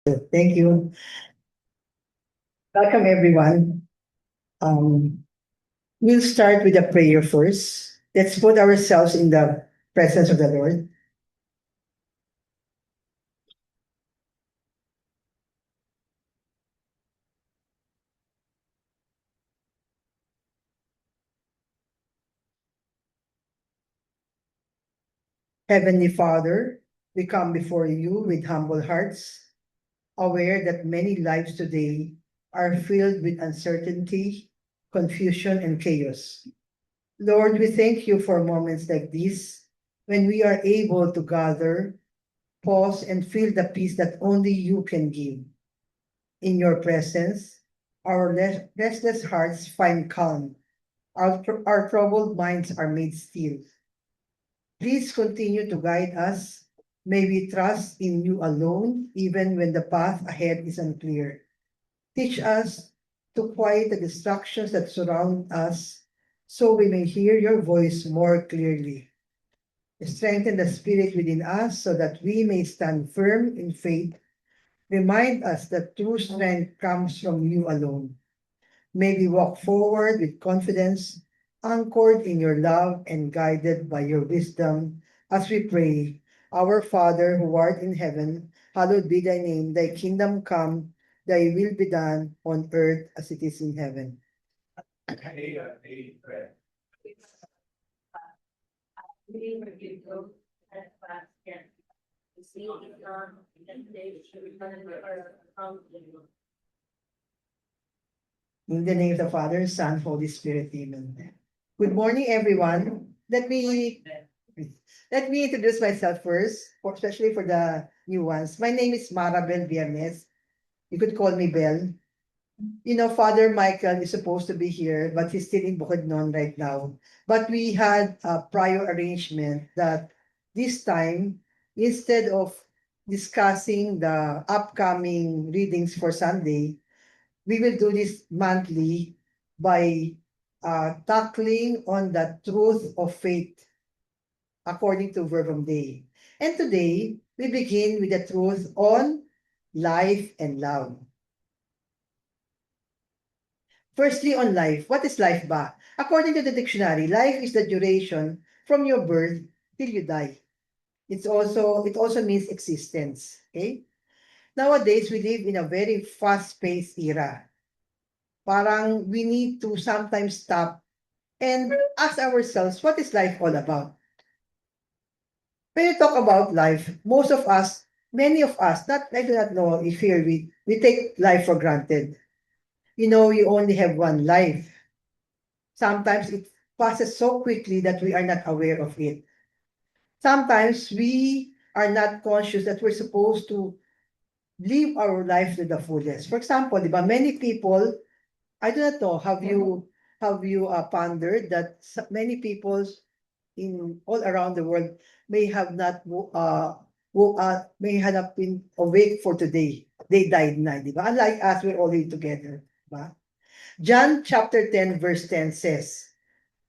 Thank you. Welcome, everyone. Um, we'll start with a prayer first. Let's put ourselves in the presence of the Lord. Heavenly Father, we come before you with humble hearts, aware that many lives today are filled with uncertainty, confusion, and chaos. Lord, we thank you for moments like this when we are able to gather, pause, and feel the peace that only you can give. In your presence, our restless hearts find calm. Our troubled minds are made still. Please continue to guide us. May we trust in you alone, even when the path ahead is unclear. Teach us to quiet the distractions that surround us so we may hear your voice more clearly. Strengthen the spirit within us so that we may stand firm in faith. Remind us that true strength comes from you alone. May we walk forward with confidence, anchored in your love and guided by your wisdom as we pray. Our Father who art in heaven, hallowed be thy name. Thy kingdom come, thy will be done on earth as it is in heaven. In the name of the Father, Son, Holy Spirit, Amen. Good morning, everyone. Let me introduce myself first, especially for the new ones. My name is Marabel Viernes. You could call me Bell. Father Michael is supposed to be here, but he's still in Bukidnon right now. But we had a prior arrangement that this time, instead of discussing the upcoming readings for Sunday, we will do this monthly by tackling on the truth of faith according to Verbum Day. And today, we begin with the truth on life and love. Firstly, on life. What is life ba? According to the dictionary, life is the duration from your birth till you die. It also means existence. Okay? Nowadays, we live in a very fast-paced era. Parang we need to sometimes stop and ask ourselves, what is life all about? When you talk about life, many of us, not I do not know if here we take life for granted. You only have one life. Sometimes it passes so quickly that we are not aware of it. Sometimes we are not conscious that we're supposed to live our life to the fullest. For example, di ba, many people, I do not know, have you pondered that many people in all around the world may have not may have not been awake for today. They died na, di ba? Unlike us, we're all here together. Di ba? John chapter 10 verse 10 says,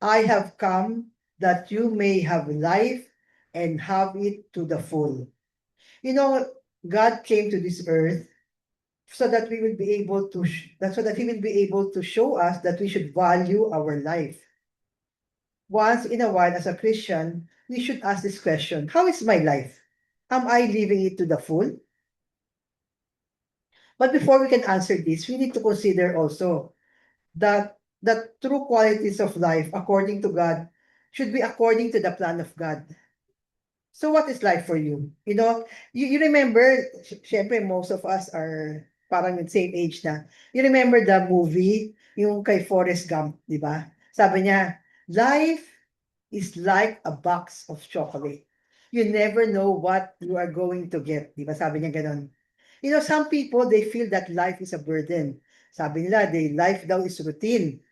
I have come that you may have life and have it to the full. You know, God came to this earth so that we will be able to so that he will be able to show us that we should value our life. Once in a while, as a Christian, we should ask this question: how is my life? Am I living it to the full? But before we can answer this, we need to consider also that the true qualities of life according to God should be according to the plan of God. So what is life for you? You remember, syempre most of us are parang the same age na. You remember the movie, yung kay Forrest Gump, di ba? Sabi niya, life is like a box of chocolate. You never know what you are going to get. Di ba? Sabi niya ganun. Some people, they feel that life is a burden. Sabi nila, life daw is routine.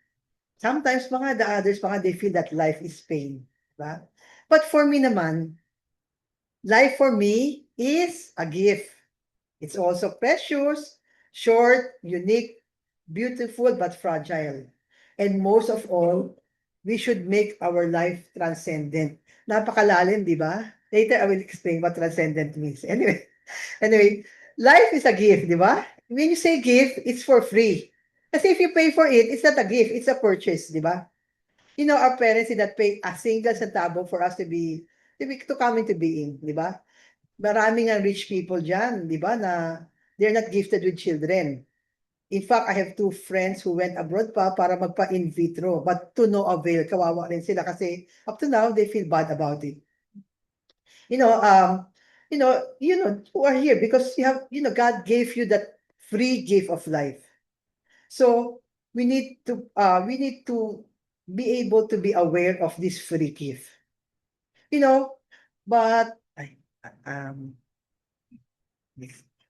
Sometimes the others, they feel that life is pain. Diba? But for me naman, life for me is a gift. It's also precious, short, unique, beautiful, but fragile. And most of all, we should make our life transcendent. Napakalalim, di ba? Later, I will explain what transcendent means. Anyway, Life is a gift, di ba? When you say gift, it's for free. Kasi if you pay for it, it's not a gift, it's a purchase, di ba? You know, our parents did not pay a single centavo for us to come into being, di ba? Maraming ang rich people dyan, di ba, na they're not gifted with children. In fact, I have two friends who went abroad pa para magpa-in vitro, but to no avail, kawawa rin sila kasi up to now, they feel bad about it. You know, who are here because God gave you that free gift of life. So we need to be able to be aware of this free gift. You know, but um,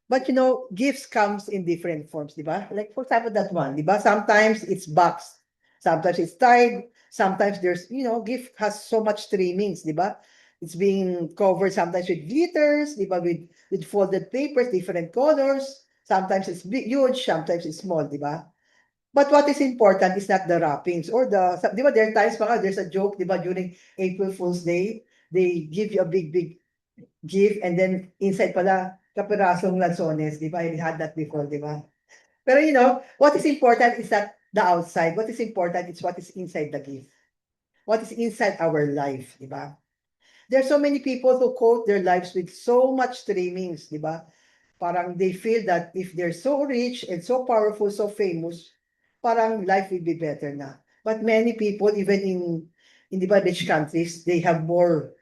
but gifts comes in different forms, di ba? Like for example, that one, di ba? Sometimes it's boxed, sometimes it's tied, sometimes there's, gift has so much trimmings, di ba? It's being covered sometimes with glitters, di ba? With folded papers, different colors. Sometimes it's big, huge, sometimes it's small, di ba? But what is important is not the wrappings or di ba, there are times there's a joke, di ba, during April Fool's Day, they give you a big, big gift and then inside pala, kapirasong lansones, di ba? I had that before, di ba? Pero what is important is that the outside. What is important is what is inside the gift. What is inside our life, di ba? There are so many people who quote their lives with so much trimmings, di ba? Parang they feel that if they're so rich and so powerful, so famous, parang life will be better na. But many people, even in di ba, rich countries, they have more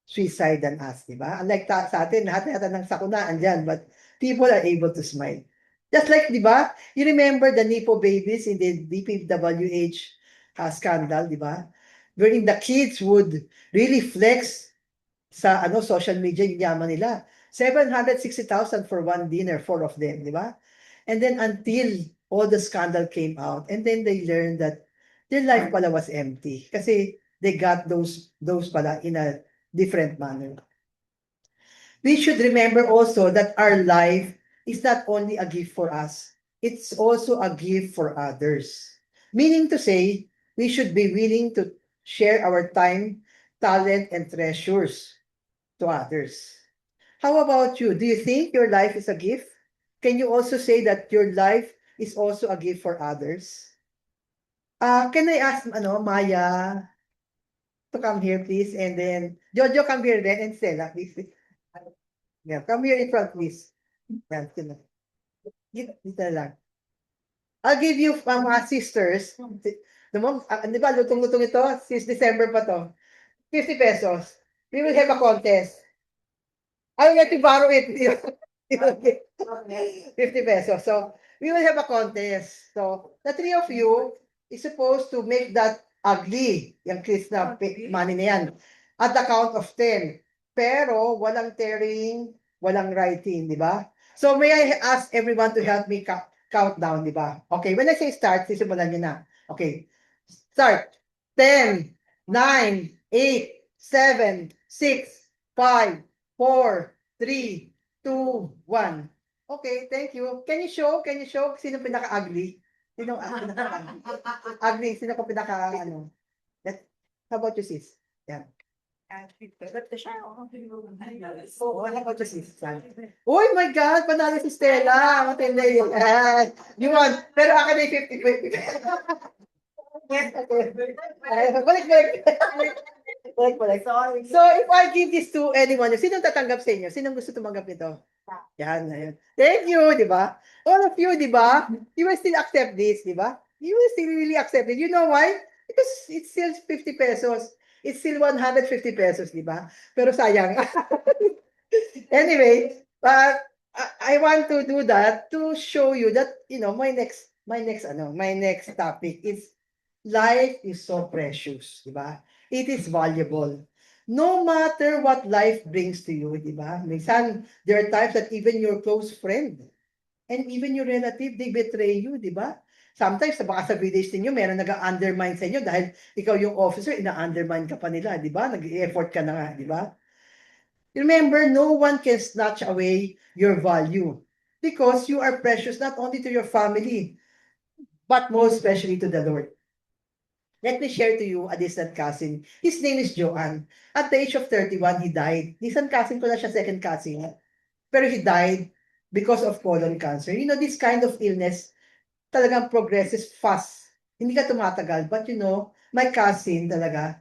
suicide than us, di ba? Unlike sa atin, lahat ng sakuna andyan, but people are able to smile. Just like, di ba? You remember the Nipo babies in the DPWH scandal, di ba? Wherein the kids would really flex sa social media yung yaman nila. 760,000 for one dinner, four of them, di ba? And then until all the scandal came out, and then they learned that their life pala was empty kasi they got those pala in a different manner. We should remember also that our life is not only a gift for us, it's also a gift for others. Meaning to say, we should be willing to share our time, talent, and treasures to others. How about you? Do you think your life is a gift? Can you also say that your life is also a gift for others? Can I ask Maya to come here, please? And then Jojo, come here then, and Stella, please. Yeah, come here in front, please. Yan, sila. Dito lang. I'll give you mga sisters. Di ba, lutong-lutong ito? Since December pa to. 50 pesos. We will have a contest. I will let you borrow it. 50 pesos. So, we will have a contest. So, the three of you is supposed to make that ugly, yung Chris na money na yan, at the count of 10. Pero, walang tearing, walang writing, di ba? So, may I ask everyone to help me count down, di ba? Okay, when I say start, sisimulan nyo na. Okay, start. 10, 9, 8, 7, 6, 5, 4, 3, 2, 1. Okay, thank you. Can you show sino pinaka-ugly? Sino ugly? Sino ko pinaka-ano? How about you, sis? Yan. Oh, how about you, sis? Oh my God, panalo si Stella. Matindi yun. You want, pero akin ay 50. Balik. So, if I give this to anyone, sinong tatanggap sa inyo? Sinong gusto tumanggap nito? Yan. Thank you, di ba? All of you, di ba? You will still accept this, di ba? You will still really accept it. You know why? Because it's still 50 pesos. It's still 150 pesos, di ba? Pero sayang. Anyway, I want to do that to show you that, my next topic is life is so precious, di ba? It is valuable. No matter what life brings to you, di ba? Minsan, there are times that even your close friend and even your relative, they betray you, di ba? Sometimes, baka sa village ninyo, meron nag-undermine sa inyo dahil ikaw yung officer, ina-undermine ka pa nila, di ba? Nag-effort ka na nga, di ba? Remember, no one can snatch away your value because you are precious not only to your family, but most especially to the Lord. Let me share to you a distant cousin. His name is Joanne. At the age of 31, he died. Distant cousin ko na siya, second cousin. Pero he died because of colon cancer. You know, this kind of illness talagang progresses fast. Hindi ka tumatagal. But you know, my cousin talaga,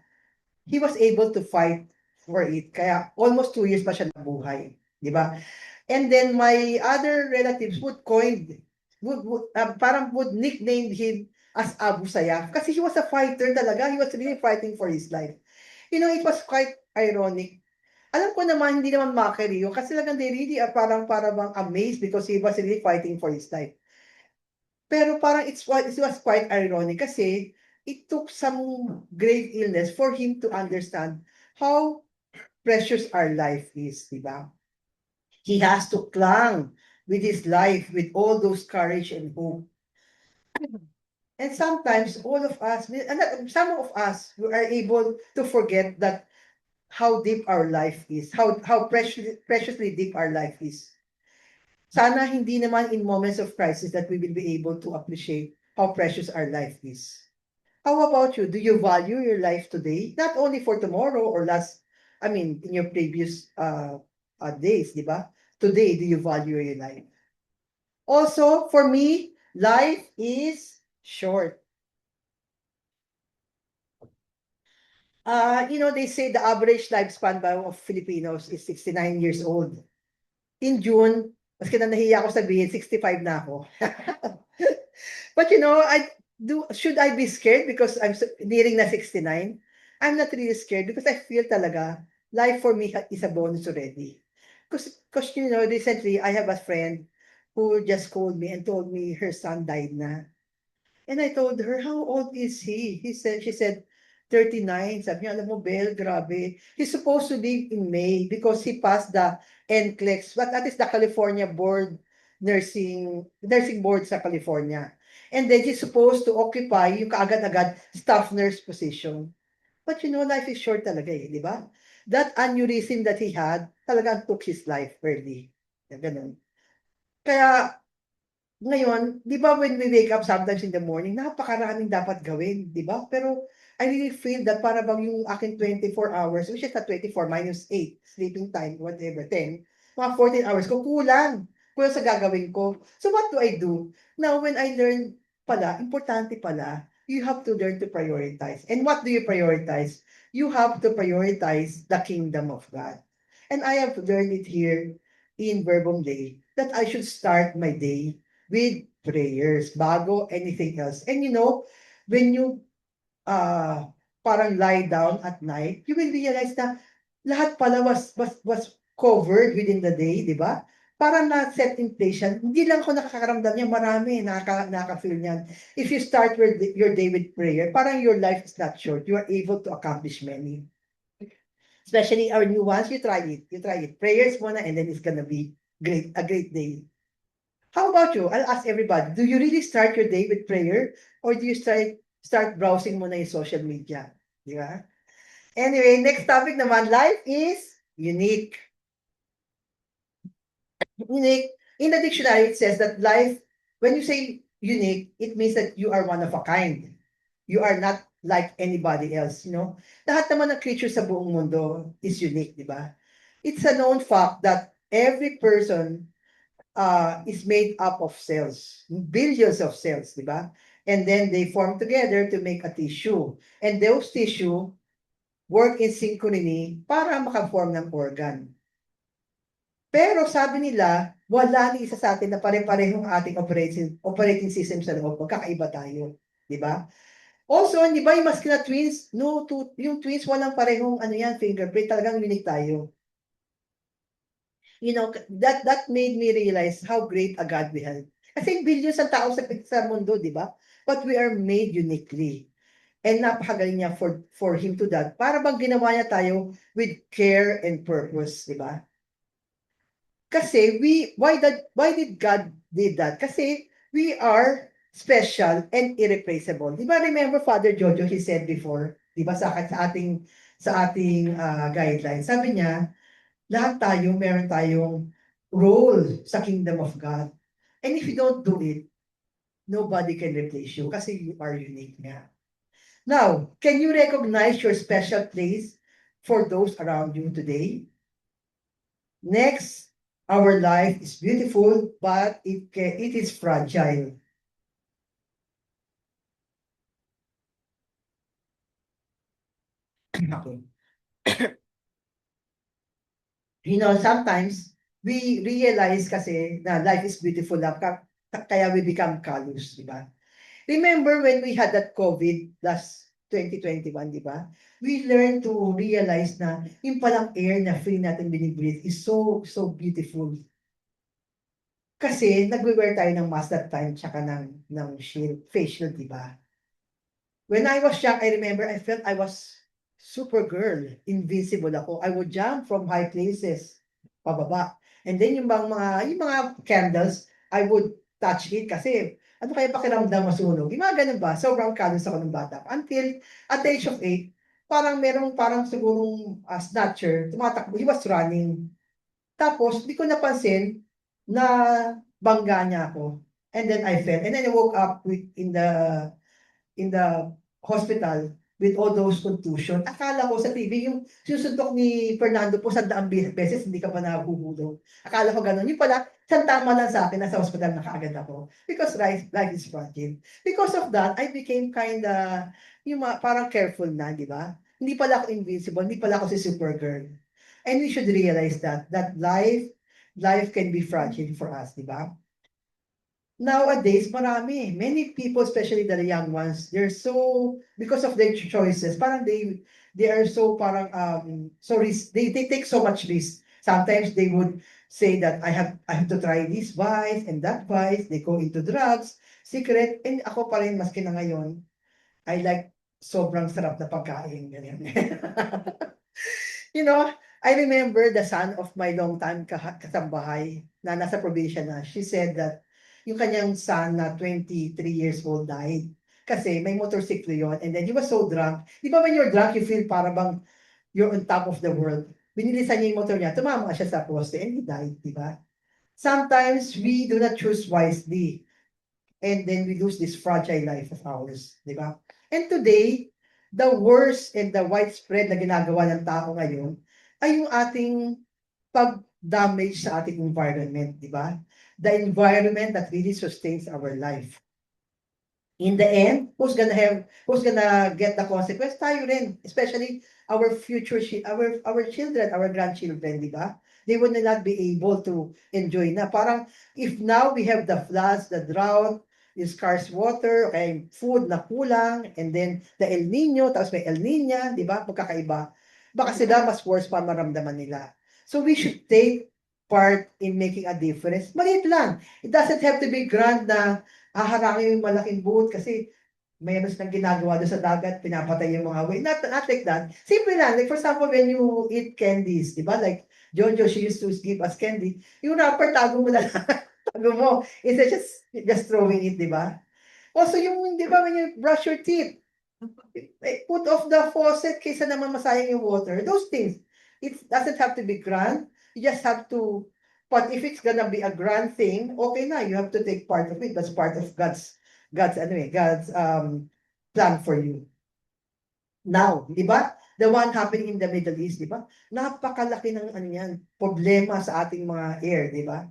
he was able to fight for it. Kaya almost 2 years pa siya nabuhay. Di ba? And then my other relatives parang would nickname him as Abu Sayyaf kasi he was a fighter talaga. He was really fighting for his life. You know, it was quite ironic. Alam ko naman, hindi naman mockery yun kasi talagang they really are parang bang amazed because he was really fighting for his life. Pero parang it was quite ironic kasi it took some grave illness for him to understand how precious our life is, di ba? He has to cling with his life with all those courage and hope. And sometimes all of us, some of us, we are able to forget that how deep our life is, how preciously deep our life is. Sana hindi naman in moments of crisis that we will be able to appreciate how precious our life is. How about you? Do you value your life today? Not only for tomorrow or in your previous days, di ba? Today, do you value your life? Also, for me, life is short. You know, they say the average lifespan of Filipinos is 69 years old. In June, maski na nahiya ako sabihin, 65 na ako. But you know, should I be scared because I'm nearing na 69? I'm not really scared because I feel talaga life for me is a bonus already. Because you know, recently I have a friend who just called me and told me her son died na. And I told her, how old is he? She said, 39. Sabi niya, alam mo, Bel, grabe. He's supposed to leave in May because he passed the NCLEX, but that is the California Board nursing board sa California. And then he's supposed to occupy yung kaagad-agad staff nurse position. But you know, life is short talaga eh, di ba? That aneurysm that he had, talagang took his life early. Ganun. Kaya, ngayon, di ba when we wake up sometimes in the morning, napakaraming dapat gawin, di ba? Pero I really feel that para bang yung aking 24 hours, which is not 24 minus 8, sleeping time, whatever, 10, mga 14 hours ko, kulang. Kulang sa gagawin ko. So what do I do? Now, when I learn pala, importante pala, you have to learn to prioritize. And what do you prioritize? You have to prioritize the kingdom of God. And I have learned it here in Verbum Day that I should start my day with prayers bago anything else. And you know, when you parang lie down at night, you will realize na lahat pala was covered within the day, di ba? Parang na-set in place yan. Hindi lang ako nakakaramdam niya, marami nakaka-feel niyan. If you start your day with prayer, parang your life is not short. You are able to accomplish many. Especially our new ones, you try it. You try it. Prayers muna and then it's gonna be a great day. How about you? I'll ask everybody. Do you really start your day with prayer or do you start browsing muna yung social media? Di ba? Anyway, next topic naman, life is unique. Unique. In the dictionary, it says that life, when you say unique, it means that you are one of a kind. You are not like anybody else, you know? Lahat naman ng creature sa buong mundo is unique, di ba? It's a known fact that every person is made up of cells, billions of cells, di ba? And then they form together to make a tissue. And those tissue work in synchrony para makaform ng organ. Pero sabi nila, wala ni isa sa atin na pare-parehong ating operating system sa loob. Magkakaiba tayo. Di ba? Also, di ba yung masculine twins, no, yung twins walang parehong fingerprint, talagang unique tayo. You know, that made me realize how great a God we have. Kasi billions ang tao sa mundo, di ba? But we are made uniquely. And napakagaling niya for him to that. Para bang ginawa niya tayo with care and purpose, di ba? Kasi why did God did that? Kasi we are special and irreplaceable. Di ba remember Father Jojo, he said before, di ba sa ating guidelines, sabi niya, lahat tayo meron tayong role sa kingdom of God. And if you don't do it, nobody can replace you kasi you are unique nga. Now, can you recognize your special place for those around you today? Next, Our life is beautiful, but it is fragile. Okay. Sometimes we realize kasi na life is beautiful lang, kaya we become callous, di ba? Remember when we had that COVID last 2021, di ba? We learned to realize na yung palang air na free natin binibreathe is so beautiful. Kasi nagwe-wear tayo ng mask that time tsaka ng shield, face shield, di ba? When I was young, I remember I felt I was Supergirl, invincible ako. I would jump from high places, pababa. And then yung mga candles, I would touch it kasi ano kaya pakiramdam masunog? Yung mga ganun ba? Sobrang callous ako ng bata. Until at the age of 8, parang sigurong snatcher, tumatakbo. He was running. Tapos, di ko napansin na bangga niya ako. And then I fell. And then I woke up in the hospital with all those contusion. Akala ko sa TV, yung sinusuntok ni Fernando po sa daang beses, hindi ka pa nahuhulog. Akala ko ganun. Yung pala, isang tama lang sa akin, nasa hospital na kaagad ako. Because life is fragile. Because of that, I became parang careful na, di ba? Hindi pala ako invincible, hindi pala ako si Supergirl. And we should realize that life can be fragile for us, di ba? Nowadays, many people, especially the young ones, they're so, because of their choices, parang they are so they take so much risk. Sometimes they would say that I have to try this vice and that vice. They go into drugs, cigarette, and ako pa rin, maski na ngayon, I like sobrang sarap na pagkain, ganyan. You know, I remember the son of my longtime kasambahay na nasa probinsya na. She said that yung kanyang son na 23 years old died. Kasi may motorsiklo yon, and then he was so drunk. Di ba when you're drunk, you feel para bang you're on top of the world. Binilisan niya yung motor niya, tumama siya sa poste, and he died, di ba? Sometimes we do not choose wisely, and then we lose this fragile life of ours, di ba? And today, the worst and the widespread na ginagawa ng tao ngayon ay yung ating pag-damage sa ating environment, di ba? The environment that really sustains our life. In the end, who's gonna get the consequence? Tayo rin, especially our our children, our grandchildren, di ba? They would not be able to enjoy na. Parang, if now we have the floods, the drought, the scarce water, okay, food na kulang, and then the El Nino, tapos may El Niña, di ba? Magkakaiba. Baka sila mas worse pa maramdaman nila. So we should take part in making a difference. Maliit lang. It doesn't have to be grand na haharangin yung malaking boat kasi mayroon silang ginagawa doon sa dagat, pinapatay yung mga whale. Not like that. Simple lang. Like for example, when you eat candies, di ba? Like Jojo, she used to give us candy. Yung wrapper, tago mo na lang. Tago mo. Instead just throwing it, di ba? Also, yung, di ba, when you brush your teeth, put off the faucet kaysa naman masayang yung water. Those things. It doesn't have to be grand. You just have to, but if it's gonna be a grand thing, okay na, you have to take part of it. That's part of God's plan for you. Now, di ba? The one happening in the Middle East, di ba? Napakalaki ng problema sa ating mga air, di ba?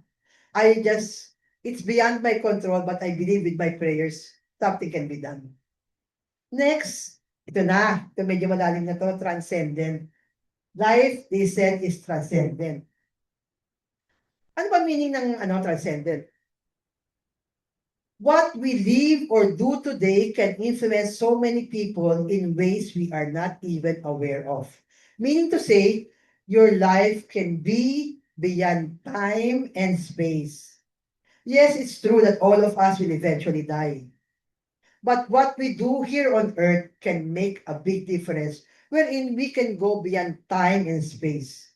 It's beyond my control, but I believe with my prayers, something can be done. Next, ito na. Ito medyo malalim na to, transcendent. Life, they said, is transcendent. Ano ba meaning ng transcendent? What we live or do today can influence so many people in ways we are not even aware of. Meaning to say, your life can be beyond time and space. Yes, it's true that all of us will eventually die. But what we do here on earth can make a big difference wherein we can go beyond time and space.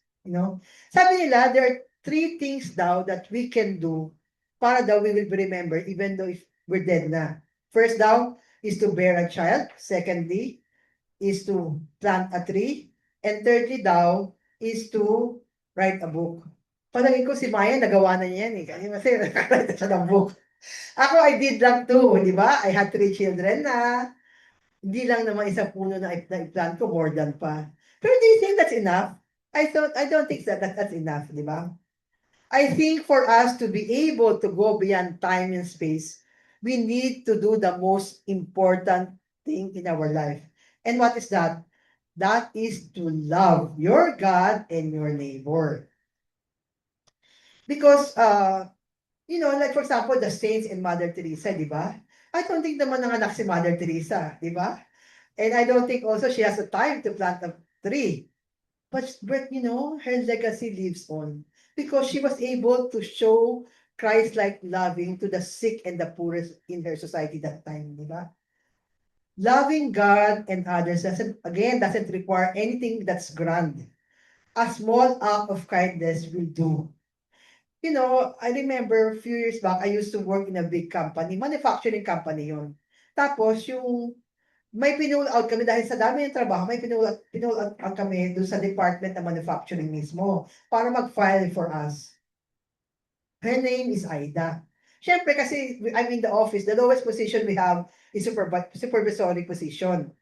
Sabi nila, there are 3 things daw that we can do para daw we will be remembered even though if we're dead na. First daw is to bear a child. Secondly is to plant a tree. And thirdly daw is to write a book. Palagi ko si Maya, nagawa na niya yan eh. Kasi nakakita siya ng book. Ako, I did lang too, di ba? I had 3 children na. Hindi lang naman isang puno na i-plant ko, more than pa. Pero do you think that's enough? I don't think that's enough, di ba? I think for us to be able to go beyond time and space, we need to do the most important thing in our life. And what is that? That is to love your God and your neighbor. Because, like for example, the saints and Mother Teresa, di ba? I don't think naman nanganak si Mother Teresa, di ba? And I don't think also she has the time to plant a tree. But her legacy lives on because she was able to show Christ-like loving to the sick and the poorest in her society that time, di ba? Loving God and others doesn't require anything that's grand. A small act of kindness will do. I remember a few years back, I used to work in a big company, manufacturing company yon. Tapos yung may pinull out kami dahil sa dami ng trabaho, may pinull out kami doon sa department ng manufacturing mismo para mag-file for us. Her name is Aida. Siyempre kasi I'm in the office, the lowest position we have is supervisory position.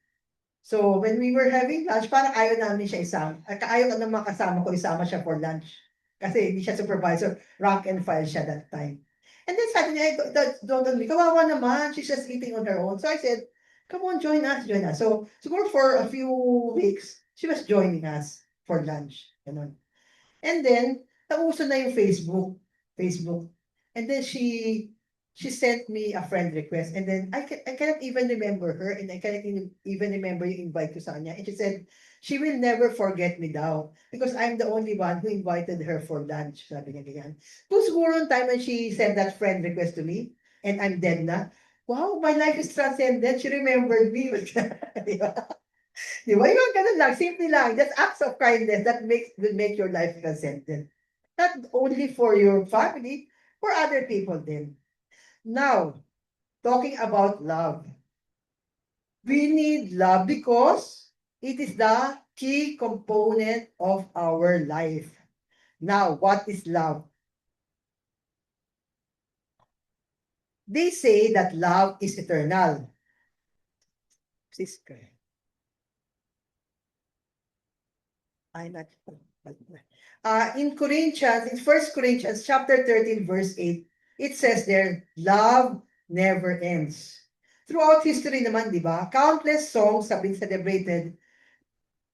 So when we were having lunch, parang ayaw namin siya ayaw ng mga kasama ko isama siya for lunch. Kasi hindi siya supervisor, rank and file siya that time. And then suddenly, dawned on me, kawawa naman, she's just eating on her own. So I said, come on, join us, join us. So siguro for a few weeks, she was joining us for lunch. Ganun. And then, nauso na yung Facebook. And then she sent me a friend request. And then I cannot even remember her and I cannot even remember yung invite ko sa kanya. And she said, she will never forget me daw because I'm the only one who invited her for lunch. Sabi niya ganyan. Kung siguro yung time when she sent that friend request to me and I'm dead na, wow, my life is transcendent. She remembered me. Di ba? Di ba? Yung ganun lang, simple lang. Just acts of kindness that will make your life transcendent. Not only for your family, for other people then. Now, talking about love. We need love because it is the key component of our life. Now, what is love? They say that love is eternal. Sister. In First Corinthians chapter 13, verse 8, it says there, love never ends. Throughout history naman, di ba, countless songs have been celebrated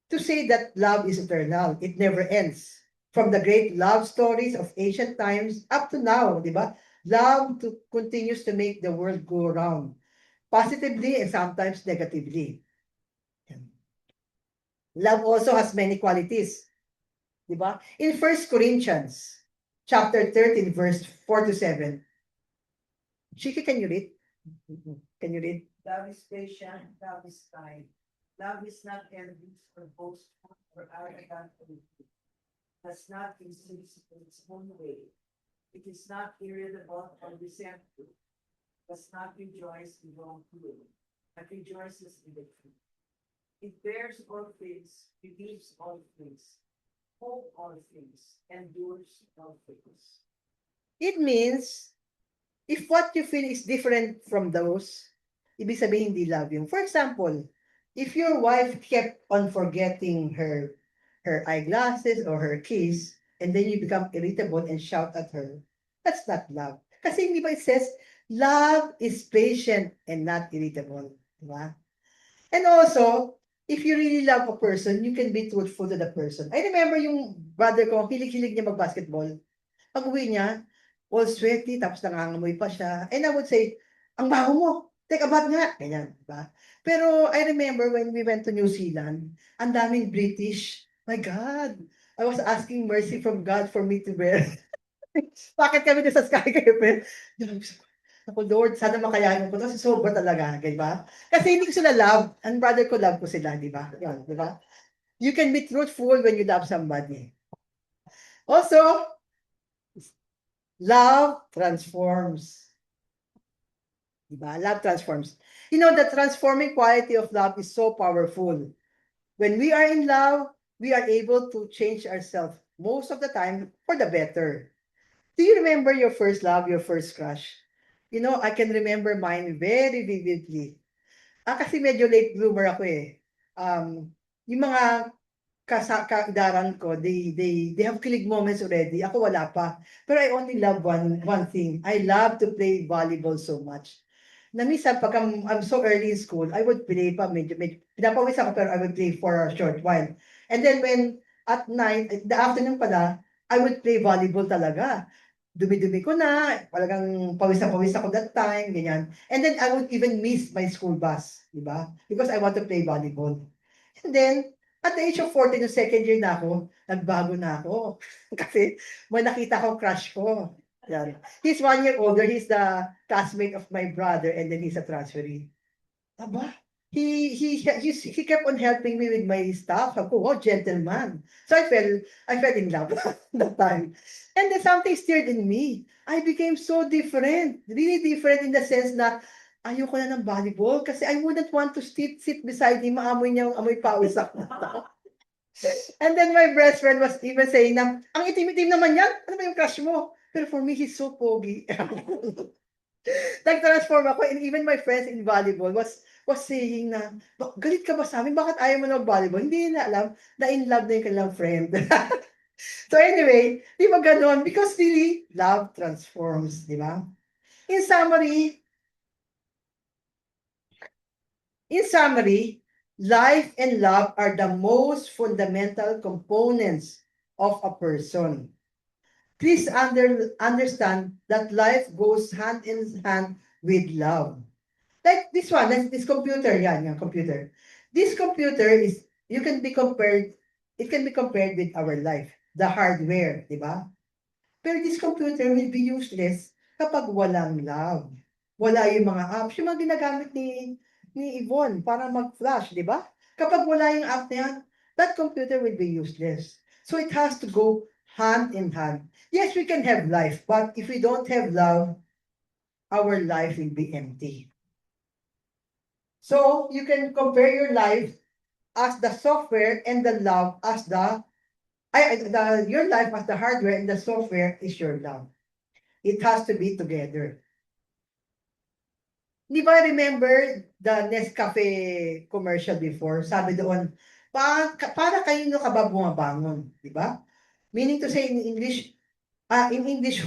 to say that love is eternal. It never ends. From the great love stories of ancient times up to now, di ba? Continues to make the world go round, positively and sometimes negatively. Love also has many qualities. Diba? In First Corinthians chapter 13, verse 4 to 7. Chiki, can you read? Can you read? Love is patient, love is kind. Love is not envious or boastful or arrogant or rude. Does not insist in its own way. It is not irritable or resentful. Does not rejoice in wrongdoing, but rejoices in the truth. It bears all things, believes all things, hope all things, endures all things. It means, if what you feel is different from those, ibig sabihin hindi love yung. For example, if your wife kept on forgetting her eyeglasses or her keys, and then you become irritable and shout at her, that's not love. Kasi hindi ba it says, love is patient and not irritable. Diba? And also, if you really love a person, you can be truthful to the person. I remember yung brother ko, hilig-hilig niya mag-basketball. Pag uwi niya, all sweaty, tapos nangangamoy pa siya. And I would say, ang baho mo, take a bath nga. Ganyan, diba? Pero I remember when we went to New Zealand, ang daming British. My God, I was asking mercy from God for me to wear. Bakit kami doon sa skyscraper? Ako, Lord, sana makayanin ko. Kasi sobra talaga, di ba? Kasi hindi ko sila love. Ang brother ko, love ko sila, di ba? Yan, di ba? You can be truthful when you love somebody. Also, love transforms. Diba? Love transforms. You know, the transforming quality of love is so powerful. When we are in love, we are able to change ourselves most of the time for the better. Do you remember your first love, your first crush? I can remember mine very vividly. Kasi medyo late bloomer ako eh. Yung mga kaidaran ko, they have kilig moments already. Ako wala pa. Pero I only love one thing. I love to play volleyball so much. Na minsan, pag I'm so early in school, I would play pa, medyo pinapawis ako, pero I would play for a short while. And then when, at night, the afternoon pala, I would play volleyball talaga. Dumi-dumi ko na, talagang pawis na pawis ako that time, ganyan. And then I would even miss my school bus, di ba? Because I want to play volleyball. And then, at the age of 14, no second year na ako, nagbago na ako. Kasi may nakita ko crush ko. Yan. He's 1 year older. He's the classmate of my brother and then he's a transferee. Aba, he kept on helping me with my stuff. Ako, oh, gentleman. So I fell in love that time. And then something stirred in me. I became so different, really different in the sense na ayoko na ng volleyball kasi I wouldn't want to sit beside him, maamoy niya yung amoy pawis ako. And then my best friend was even saying na, ang itim-itim naman yan, ano ba yung crush mo? Pero for me, he's so pogi. Nag-transform ako and even my friends in volleyball was saying na, galit ka ba sa amin? Bakit ayaw mo na volleyball? Hindi na alam na in love na yung kanilang friend. So anyway, di ba ganon? Because really, love transforms, di ba? In summary, life and love are the most fundamental components of a person. Please understand that life goes hand in hand with love. Like this one, this computer, yung computer. This computer is, it can be compared with our life, the hardware, di ba? Pero this computer will be useless kapag walang love. Wala yung mga apps, yung mga ginagamit ni Yvonne para mag-flash, di ba? Kapag wala yung app na yan, that computer will be useless. So it has to go hand in hand. Yes, we can have life, but if we don't have love, our life will be empty. So you can compare your life as the software and the love as your life as the hardware and the software is your love. It has to be together. Di ba remember the Nescafe commercial before? Sabi doon, para kanino ka ba bumabangon? Di ba? Meaning to say in English,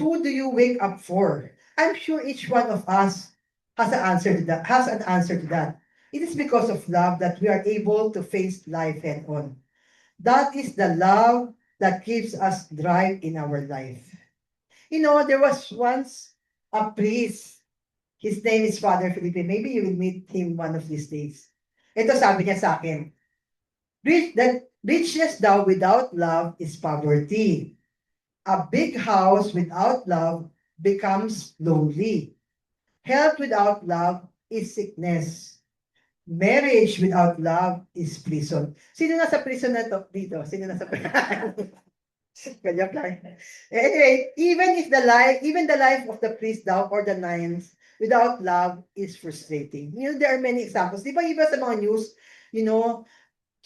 who do you wake up for? I'm sure each one of us has an answer to that. It is because of love that we are able to face life head on. That is the love that gives us drive in our life. You know, there was once a priest. His name is Father Felipe. Maybe you will meet him one of these days. Ito sabi niya sa akin, richness daw without love is poverty. A big house without love becomes lonely. Health without love is sickness. Marriage without love is prison. Sino nasa prison na to dito? Sino nasa prison? Ganyan lang. Anyway, even the life of the priest daw or the nuns without love is frustrating. You know, there are many examples. Di ba iba sa mga news, you know,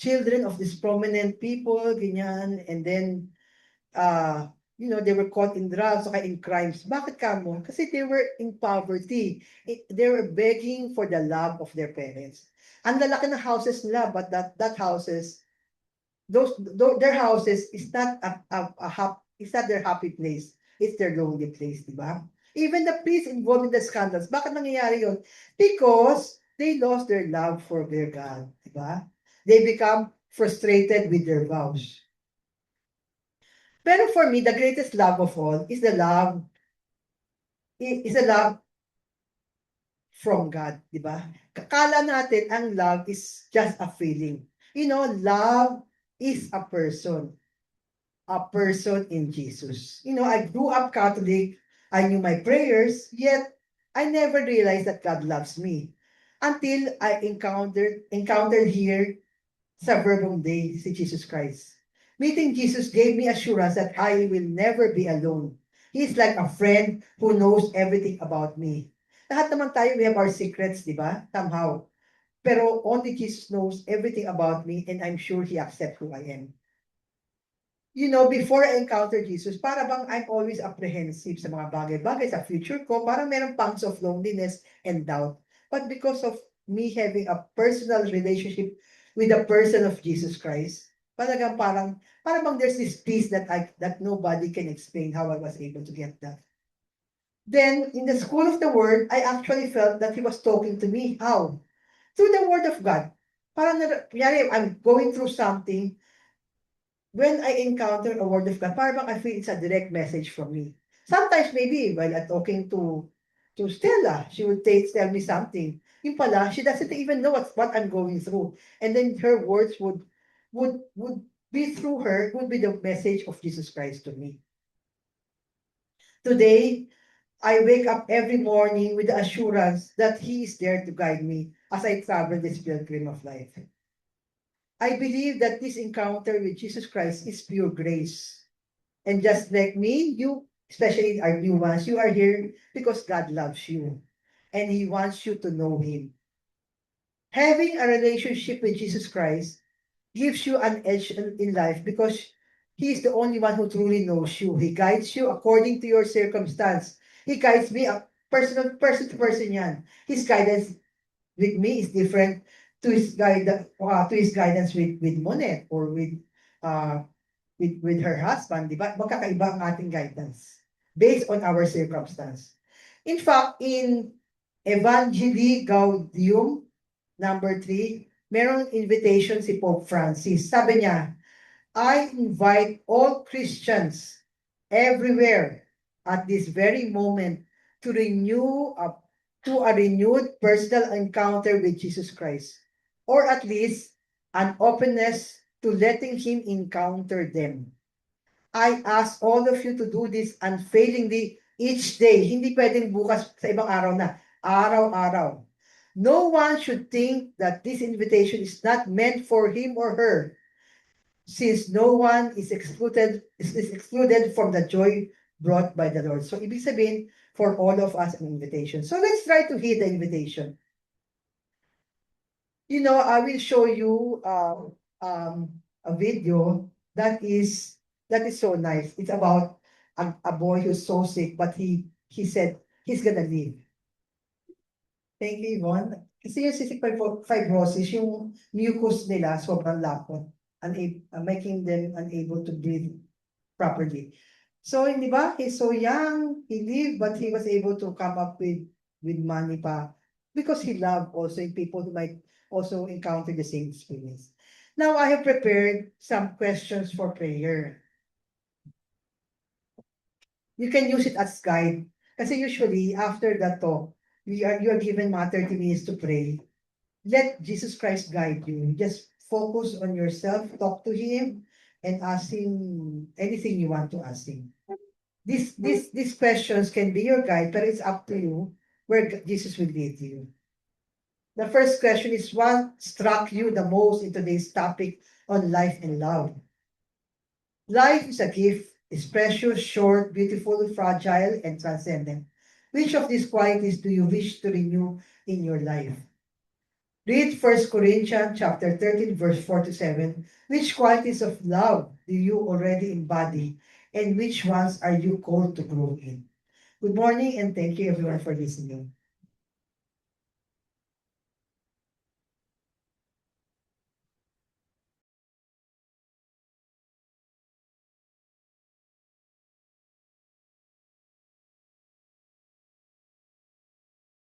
children of these prominent people, ganyan, and then, you know, they were caught in drugs, okay, in crimes. Bakit kamo? Kasi they were in poverty. They were begging for the love of their parents. Ang lalaki ng houses nila, but that houses, their houses is not it's not their happy place. It's their lonely place, di ba? Even the priests involved in the scandals, bakit nangyayari yun? Because they lost their love for their God, di ba? They become frustrated with their vows. Pero for me, the greatest love of all is the love from God, di ba? Kakala natin ang love is just a feeling. You know, love is a person in Jesus. You know, I grew up Catholic, I knew my prayers, yet I never realized that God loves me until I encountered here sa Verbum Dei si Jesus Christ. Meeting Jesus gave me assurance that I will never be alone. He is like a friend who knows everything about me. Lahat naman tayo, we have our secrets, di ba? Somehow. Pero only Jesus knows everything about me and I'm sure He accepts who I am. You know, before I encounter Jesus, para bang I'm always apprehensive sa mga bagay-bagay sa future ko, parang meron pangs of loneliness and doubt. But because of me having a personal relationship with the person of Jesus Christ, Talagang parang bang there's this peace that nobody can explain how I was able to get that. Then, in the school of the word, I actually felt that he was talking to me. How? Through the word of God. Parang, kunyari, I'm going through something, when I encounter a word of God, parang I feel it's a direct message from me. Sometimes maybe while I'm talking to Stella, she would tell me something. Yung pala, she doesn't even know what I'm going through. And then her words would be through her, would be the message of Jesus Christ to me. Today, I wake up every morning with the assurance that He is there to guide me as I travel this pilgrim of life. I believe that this encounter with Jesus Christ is pure grace. And just like me, you, especially our new ones, you are here because God loves you and He wants you to know Him. Having a relationship with Jesus Christ gives you an edge in life because He is the only one who truly knows you. He guides you according to your circumstance. He guides me a person to person yan. His guidance with me is different to his guidance with Monet or uh with her husband, di ba? Magkakaiba ang ating guidance based on our circumstance. In fact, in Evangelii Gaudium number 3, merong invitation si Pope Francis. Sabi niya, I invite all Christians everywhere at this very moment to to a renewed personal encounter with Jesus Christ, or at least an openness to letting Him encounter them. I ask all of you to do this unfailingly each day. Hindi pwedeng bukas sa ibang araw na. Araw-araw. No one should think that this invitation is not meant for him or her, since no one is excluded from the joy brought by the Lord. So, ibig sabihin, for all of us, an invitation. So, let's try to heed the invitation. I will show you a video that is so nice. It's about a boy who's so sick, but he said he's gonna live. Thank you, Yvonne. Kasi yung cystic fibrosis, yung mucus nila sobrang lapot, making them unable to breathe properly. So, di ba, he's so young, he lived, but he was able to come up with money pa because he loved also people who might also encounter the same experience. Now, I have prepared some questions for prayer. You can use it as guide. Kasi usually, after that talk, you are given mga 30 minutes to pray. Let Jesus Christ guide you. Just focus on yourself, talk to Him, and ask Him anything you want to ask Him. These questions can be your guide, but it's up to you where Jesus will lead you. The first question is, what struck you the most in today's topic on life and love? Life is a gift. It's precious, short, beautiful, fragile, and transcendent. Which of these qualities do you wish to renew in your life? Read 1 Corinthians chapter 13, verse 4 to 7. Which qualities of love do you already embody, and which ones are you called to grow in? Good morning, and thank you everyone for listening.